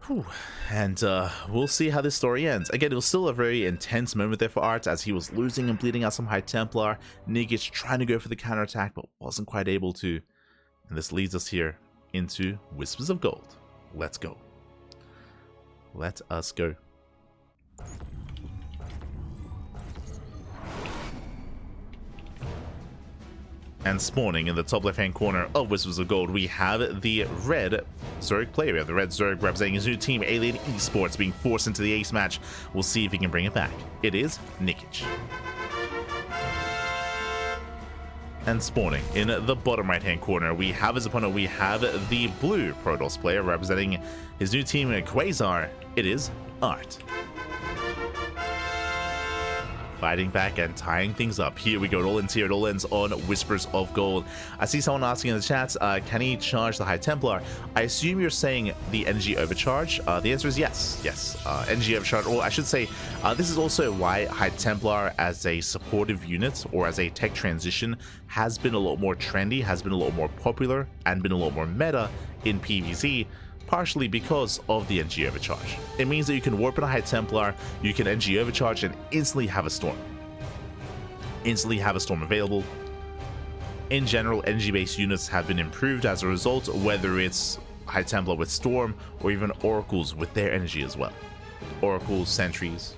Whew. And we'll see how this story ends. Again, it was still a very intense moment there for Art as he was losing and bleeding out some High Templar. Nikich trying to go for the counterattack but wasn't quite able to. And this leads us here into Whispers of Gold. Let's go. Let us go. And spawning in the top left-hand corner of Whispers of Gold, we have the red Zerg player. We have the red Zerg representing his new team, Alien Esports, being forced into the ace match. We'll see if he can bring it back. It is Nikich. And spawning in the bottom right-hand corner, we have his opponent. We have the blue Protoss player representing his new team, Quasar. It is Art. Fighting back and tying things up. Here we go. It all ends here. It all ends on Whispers of Gold. I see someone asking in the chat, can he charge the High Templar? I assume you're saying the energy overcharge. The answer is yes. Yes. Energy overcharge, or I should say, this is also why High Templar as a supportive unit or as a tech transition has been a lot more trendy, has been a lot more popular, and been a lot more meta in PvZ. Partially because of the NG overcharge. It means that you can warp in a High Templar, you can NG overcharge and instantly have a storm. Instantly have a storm available. In general, NG based units have been improved as a result, whether it's High Templar with Storm or even Oracles with their energy as well. Oracles, Sentries.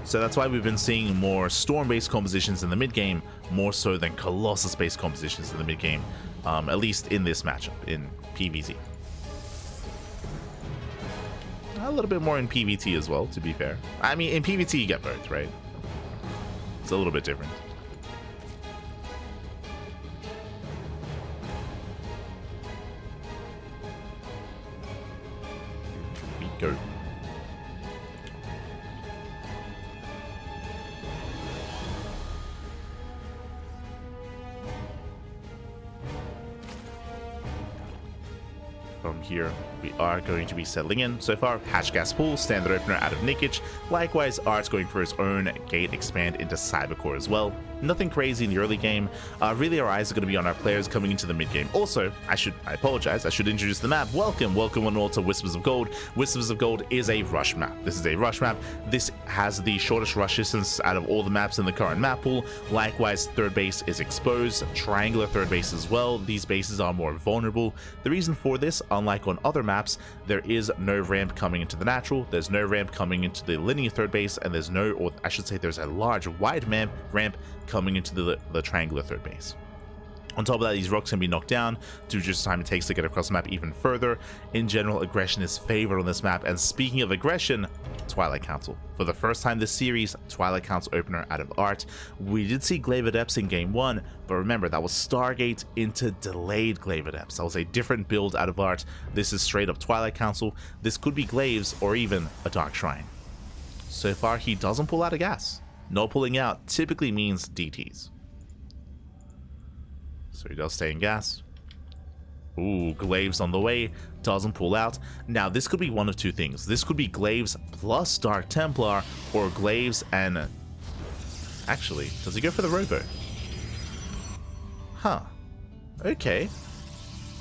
So that's why we've been seeing more Storm-based compositions in the mid-game, more so than Colossus-based compositions in the mid-game, at least in this matchup, in PvZ. A little bit more in PvT as well, to be fair. I mean, in PvT you get both, right? It's a little bit different. Here we go. From here, we are going to be settling in. So far, Hatch Gas Pool, standard opener out of Nikich. Likewise, Art's going for his own gate expand into Cybercore as well. Nothing crazy in the early game. Really, our eyes are going to be on our players coming into the mid game. Also, I apologize, I should introduce the map. Welcome one and all to Whispers of Gold. Whispers of Gold is a rush map. This is a rush map. This has the shortest rush distance out of all the maps in the current map pool. Likewise, third base is exposed. Triangular third base as well. These bases are more vulnerable. The reason for this, unlike on other maps, there is no ramp coming into the natural, there's no ramp coming into the linear third base, and there's no, or I should say there's a large wide ramp coming into the triangular third base. On top of that, these rocks can be knocked down due to just the time it takes to get across the map even further. In general, aggression is favored on this map, and speaking of aggression, Twilight Council. For the first time this series, Twilight Council opener out of Art. We did see Glaive Adepts in game 1, but remember, that was Stargate into delayed Glaive Adepts. That was a different build out of Art. This is straight up Twilight Council. This could be Glaives or even a Dark Shrine. So far, he doesn't pull out a gas. No pulling out typically means DTs. So he does stay in gas. Ooh, Glaives on the way. Doesn't pull out. Now, this could be one of two things. This could be Glaives plus Dark Templar, or Glaives and... Actually, does he go for the Robo? Huh. Okay.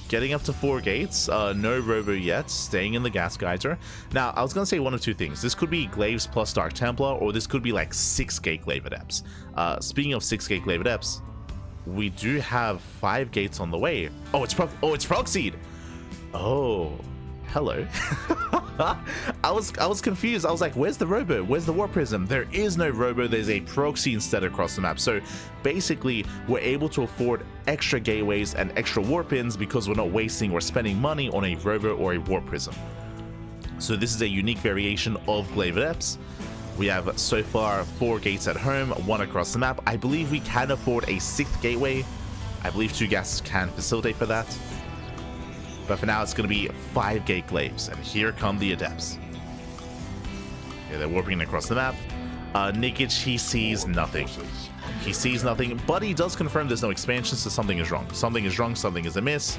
Getting up to 4 gates. No Robo yet. Staying in the Gas Geyser. Now, I was going to say one of two things. This could be Glaives plus Dark Templar, or this could be like 6-gate Glaive Adepts. Speaking of 6-gate Glaive Adepts, we do have 5 gates on the way. Oh, it's proxied. Oh, hello. I was confused. I was like, where's the Robo? Where's the Warp Prism? There is no Robo. There's a proxy instead across the map. So basically, we're able to afford extra gateways and extra warp pins because we're not wasting or spending money on a Robo or a Warp Prism. So this is a unique variation of Glaive Adepts. We have so far 4 gates at home, 1 across the map. I believe we can afford a 6th gateway. I believe 2 gases can facilitate for that. But for now, it's going to be 5-gate Glaives. And here come the Adepts. Yeah, they're warping across the map. Nikich, he sees nothing. He sees nothing, but he does confirm there's no expansion, so something is wrong. Something is wrong, something is amiss.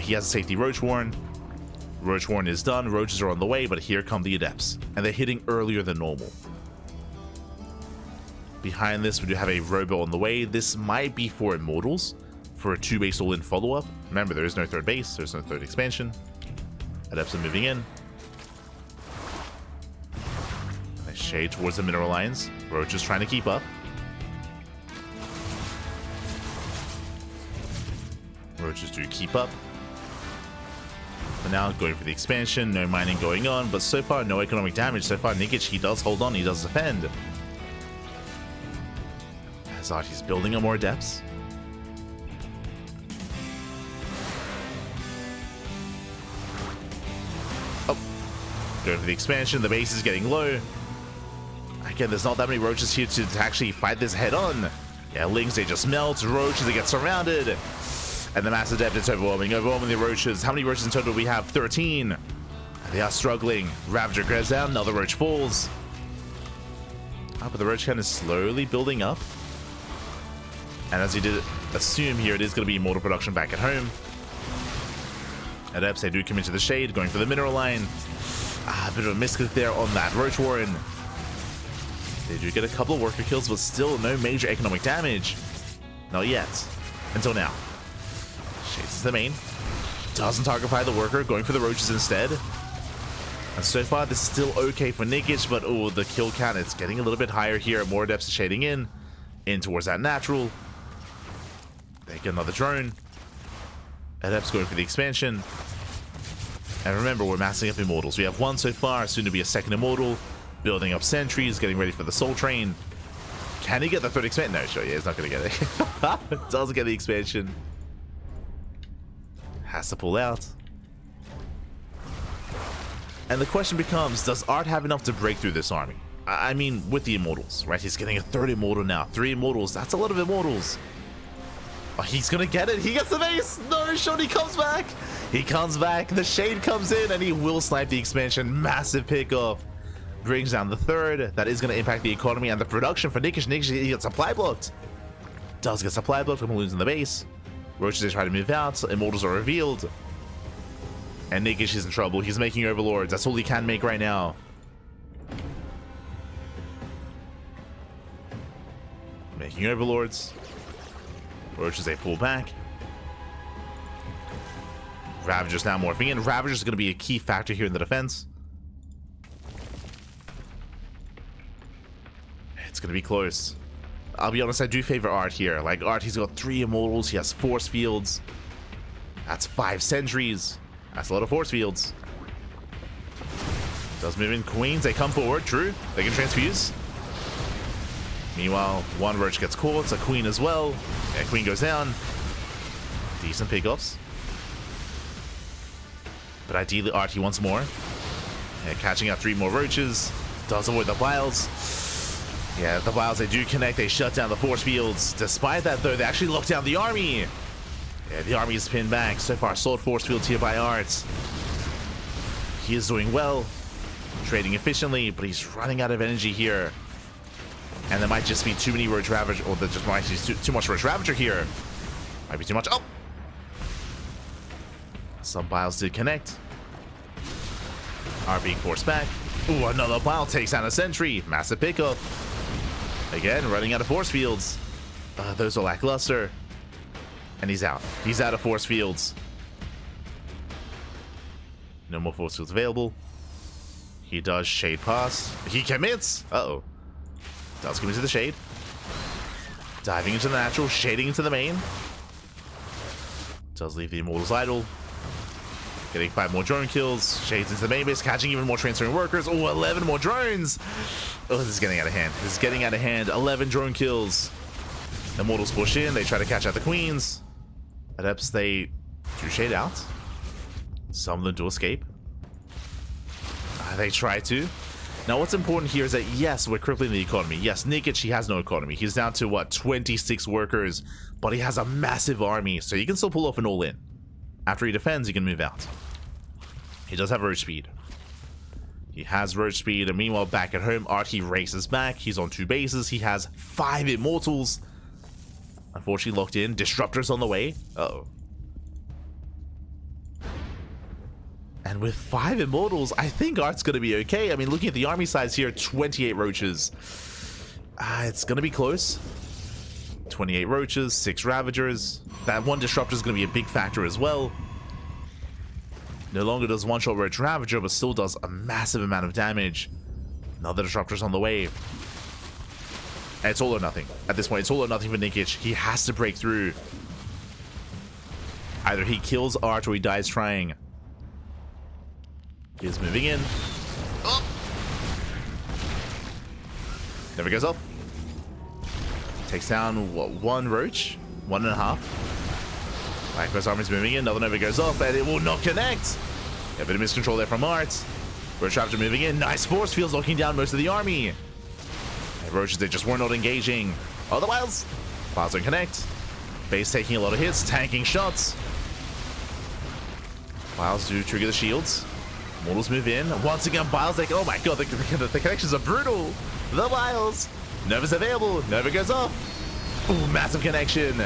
He has a safety Roach Warren. Roach Warren is done, Roaches are on the way, but here come the Adepts. And they're hitting earlier than normal. Behind this, we do have a Robo on the way. This might be for Immortals, for a 2-base all-in follow-up. Remember, there is no third base, there's no third expansion. Adepts are moving in. They shade towards the mineral lines. Roach is trying to keep up. Roaches do keep up. For now, going for the expansion, no mining going on, but so far, no economic damage. So far, Nikich, he does hold on, he does defend. As Artie's building up more Adepts. Oh, going for the expansion, the base is getting low. Again, there's not that many Roaches here to actually fight this head on. Yeah, Lings, they just melt, Roaches, they get surrounded. And the Mass Adept is overwhelming the Roaches. How many Roaches in total do we have? 13. They are struggling. Ravager goes down, another Roach falls. But the Roach count is slowly building up. And as you did assume here, it is going to be Immortal production back at home. Adepts, they do come into the shade, going for the mineral line. A bit of a misclick there on that Roach Warren. They do get a couple of worker kills, but still no major economic damage. Not yet. Until now. Shades the main. Doesn't targetify the worker, going for the Roaches instead. And so far, this is still okay for Nikich, but oh, the kill count, it's getting a little bit higher here. More Adepts are shading in towards that natural. They get another drone. Adepts going for the expansion. And remember, we're massing up Immortals. We have 1 so far, soon to be a 2nd Immortal. Building up sentries, getting ready for the Soul Train. Can he get the third expansion? No, sure, yeah, he's not going to get it. Doesn't get the expansion. Has to pull out. And the question becomes, does Art have enough to break through this army? I mean, with the Immortals, right? He's getting a third Immortal now. 3 Immortals, that's a lot of Immortals. Oh, he's going to get it. He gets the base. No, Shorty comes back. He comes back. The Shade comes in, and he will snipe the expansion. Massive pickoff. Brings down the third. That is going to impact the economy and the production for Nikich. Nikich, he gets supply blocked. Does get supply blocked from losing the base. Roaches, they try to move out. Immortals are revealed. And Nikich is in trouble. He's making Overlords. That's all he can make right now. Making Overlords. Roaches, they pull back. Ravager's now morphing in. Ravager's going to be a key factor here in the defense. It's going to be close. I'll be honest, I do favor Art here. Like, Art, he's got 3 Immortals. He has Force Fields. That's 5 Sentries. That's a lot of Force Fields. Does move in Queens. They come forward. True. They can transfuse. Meanwhile, one Roach gets caught. A Queen as well. Yeah, Queen goes down. Decent pickoffs. But ideally, Art, he wants more. Yeah, catching out 3 more Roaches. Does avoid the Vials. Yeah, the Vials, they do connect. They shut down the Force Fields. Despite that, though, they actually lock down the army. Yeah, the army is pinned back. So far, sold Force Fields here by Art. He is doing well. Trading efficiently, but he's running out of energy here. And there might just be too many Roach Ravager, or there just might be too much Roach Ravager here. Might be too much. Oh! Some Vials did connect. Are being forced back. Ooh, another Vial takes down a Sentry. Massive pickup. Again, running out of Force Fields. Those are lackluster. And he's out. He's out of Force Fields. No more Force Fields available. He does Shade pass. He commits. Uh-oh. Does commit to the Shade. Diving into the natural. Shading into the main. Does leave the Immortals idle. Getting 5 more drone kills. Shades into the main base. Catching even more transferring workers. Oh, 11 more drones. Oh, this is getting out of hand. This is getting out of hand. 11 drone kills. The Immortals push in. They try to catch out the Queens. Adepts, they do Shade out. Some of them do escape. They try to. Now, what's important here is that, yes, we're crippling the economy. Yes, Nikich, he has no economy. He's down to, what, 26 workers. But he has a massive army, so he can still pull off an all-in. After he defends, he can move out. He does have Roach Speed. He has Roach Speed, and meanwhile, back at home, Art, he races back. He's on 2 bases. He has 5 Immortals. Unfortunately locked in. Disruptors on the way. Uh-oh. And with 5 Immortals, I think Art's going to be okay. I mean, looking at the army size here, 28 Roaches. It's going to be close. 28 Roaches, 6 Ravagers. That 1 Disruptor is going to be a big factor as well. No longer does 1-shot Roach Ravager, but still does a massive amount of damage. Another Disruptor's on the way. And it's all or nothing. At this point, it's all or nothing for Nikich. He has to break through. Either he kills Art or he dies trying. He's moving in. Oh! Never goes up. Takes down, what, 1 Roach? 1.5. Blackbear's army's moving in. Another Nova goes up, and it will not connect. A bit of miscontrol there from Art. Roach Raptor moving in. Nice Force Fields locking down most of the army. And Roaches, they just were not engaging. Otherwise, Vials don't connect. Base taking a lot of hits, tanking shots. Vials do trigger the shields. Mortals move in. Once again, Vials, like, oh my god, the connections are brutal. The Vials. Nova's available. Nova goes off. Ooh, massive connection.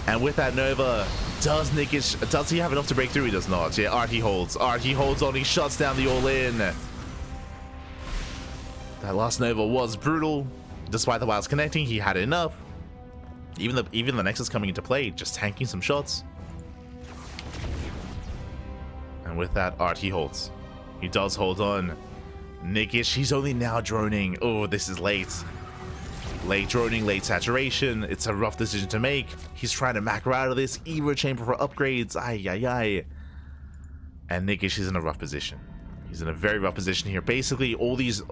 And with that Nova, does Nikich, does he have enough to break through? He does not. Yeah, Art he holds. Art he holds on. He shuts down the all-in. That last Nova was brutal. Despite the Vials connecting, he had enough. Even the Nexus coming into play, just tanking some shots. And with that, Art he holds. He does hold on. Nikich, he's only now droning. Oh, this is late. Late droning, late saturation. It's a rough decision to make. He's trying to macro out of this. Evo chamber for upgrades. Ay, ay, ay. And Nikich is in a rough position. He's in a very rough position here. Basically, all this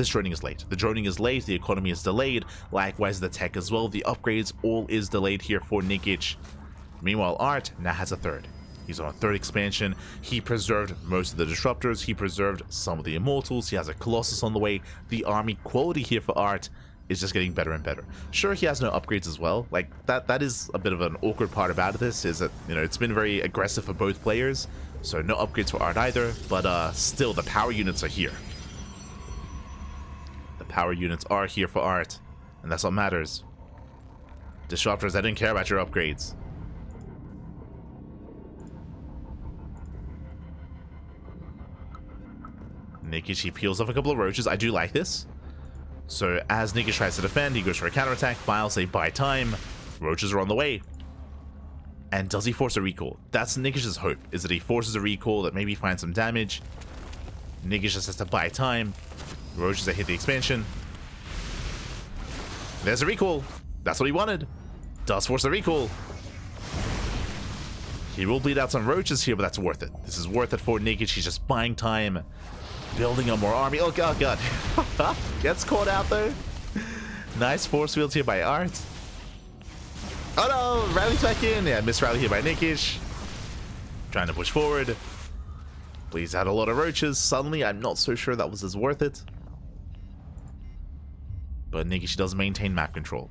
droning is late. The droning is late, the economy is delayed, likewise the tech as well. The upgrades, all is delayed here for Nikich. Meanwhile, Art now has a third. He's on a third expansion. He preserved most of the disruptors. He preserved some of the immortals. He has a Colossus on the way. The army quality here for Art is just getting better and better. Sure, he has no upgrades as well. Like, that is a bit of an awkward part about this, is that, you know, it's been very aggressive for both players. So no upgrades for Art either, but still, the power units are here. The power units are here for Art, and that's what matters. Disruptors, I didn't care about your upgrades. Nikich, he peels off a couple of roaches. I do like this. So as Nikich tries to defend, he goes for a counterattack. Files, they buy time. Roaches are on the way. And does he force a recall? That's Nikich's hope, is that he forces a recall that maybe finds some damage. Nikich just has to buy time. Roaches that hit the expansion. There's a recall. That's what he wanted. Does force a recall. He will bleed out some roaches here, but that's worth it. This is worth it for Nikich. He's just buying time. Building up more army. Oh god, god. Gets caught out though. Nice force fields here by Art. Oh no, rally's back in. Yeah, missed rally here by Nikich. Trying to push forward. Bleeds out a lot of roaches. Suddenly, I'm not so sure that was as worth it. But Nikich does maintain map control.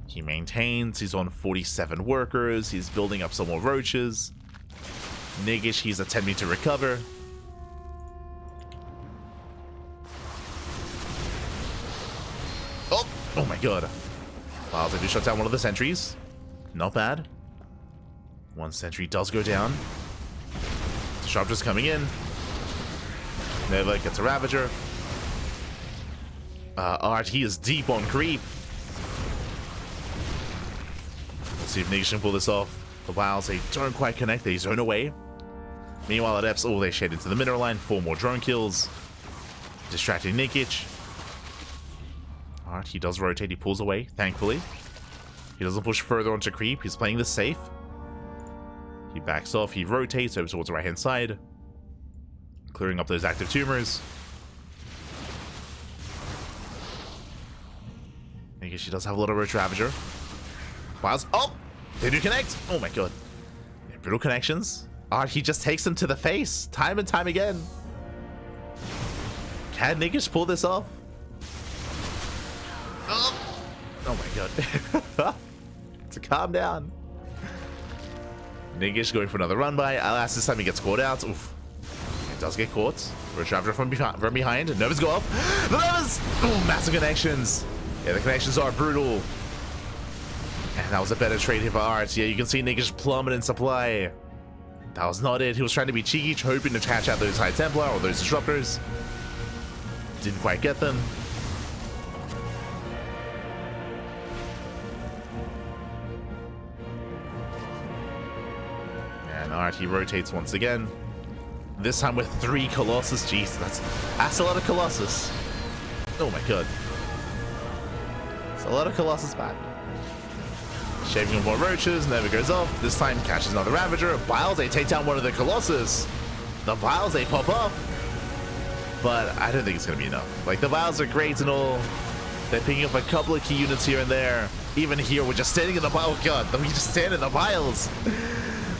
He maintains. He's on 47 workers. He's building up some more roaches. Nikich, he's attempting to recover. Oh my god. Wow, they do shut down one of the sentries. Not bad. One sentry does go down. Disruptor's coming in. Nova gets a Ravager. Art, he is deep on creep. Let's see if Nikich can pull this off. The Wows, they don't quite connect. They zone away. Meanwhile, at Eps, they shade into the mineral line. 4 more drone kills. Distracting Nikich. Art, he does rotate. He pulls away, thankfully. He doesn't push further onto creep. He's playing this safe. He backs off. He rotates over towards the right-hand side. Clearing up those active tumors. I guess she does have a lot of Roach Ravager. Wows. Oh! They do connect! Oh my god. Yeah, brutal connections. Art, he just takes them to the face. Time and time again. Can Nikich pull this off? Oh my god. To calm down. Nikich going for another run by. Alas, this time he gets caught out. Oof. It does get caught. Roach Ravager from behind. Nova's go off. The Nova's! Oh, massive connections. Yeah, the connections are brutal. And that was a better trade here for Art. Yeah, you can see Nikich plummet in supply. That was not it. He was trying to be cheeky, hoping to catch out those High Templar or those Disruptors. Didn't quite get them. And Art, he rotates once again. This time with 3 Colossus. Jeez, that's a lot of Colossus. Oh my god. It's a lot of Colossus back. Shaving on more roaches, never goes off. This time catches another Ravager. Biles, they take down one of the Colossus. The Biles, they pop up. But I don't think it's going to be enough. Like, the Biles are great and all. They're picking up a couple of key units here and there. Even here, we're just standing in the Biles. Oh god, we just stand in the Biles.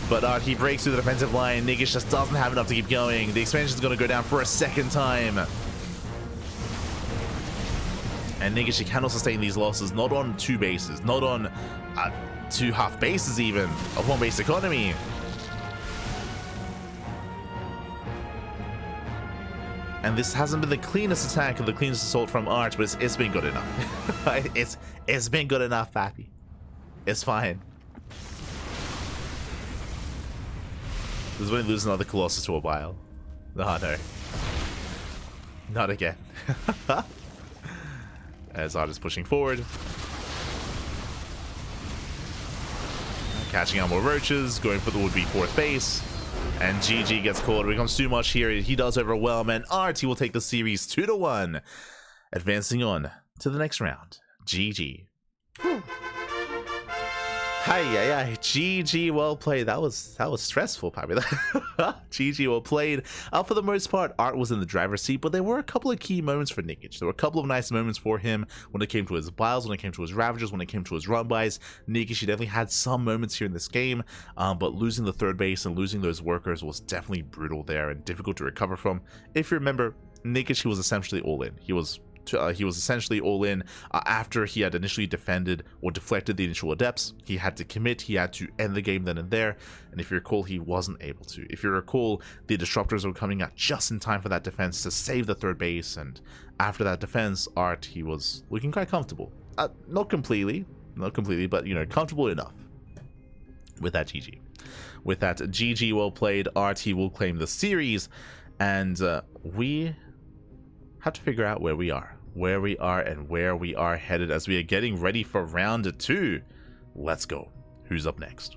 But he breaks through the defensive line. Nikich just doesn't have enough to keep going. The expansion is going to go down for a second time. And Nikich, he cannot sustain these losses, not on 2 bases, not on 2 half bases even, of 1 base economy. And this hasn't been the cleanest attack or the cleanest assault from Art, but it's been good enough. it's been good enough, Pappy. It's fine. This is when he loses another Colossus to a Bile. Oh no. Not again. As Art is pushing forward. Catching out more roaches, going for the would-be 4th base. And GG gets caught. It becomes too much here. He does overwhelm, and Art, he will take the series 2-1. Advancing on to the next round. GG. Whew. Hi, GG, well played. That was stressful, probably. GG, well played. For the most part, Art was in the driver's seat, but there were a couple of key moments for Nikich. There were a couple of nice moments for him when it came to his biles, when it came to his Ravagers, when it came to his run-bys. Nikich, he definitely had some moments here in this game, but losing the third base and losing those workers was definitely brutal there and difficult to recover from. If you remember, Nikich, he was essentially all in. He was essentially all in after he had initially defended or deflected the initial adepts. He had to commit, he had to end the game then and there, and if you recall, he wasn't able to. If you recall, the disruptors were coming out just in time for that defense to save the third base, and after that defense, Art, he was looking quite comfortable. Not completely, but you know, comfortable enough. With that GG. With that GG, well played. Art, he will claim the series, and we have to figure out where we are and where we are headed as we are getting ready for round 2. Let's go. Who's up next?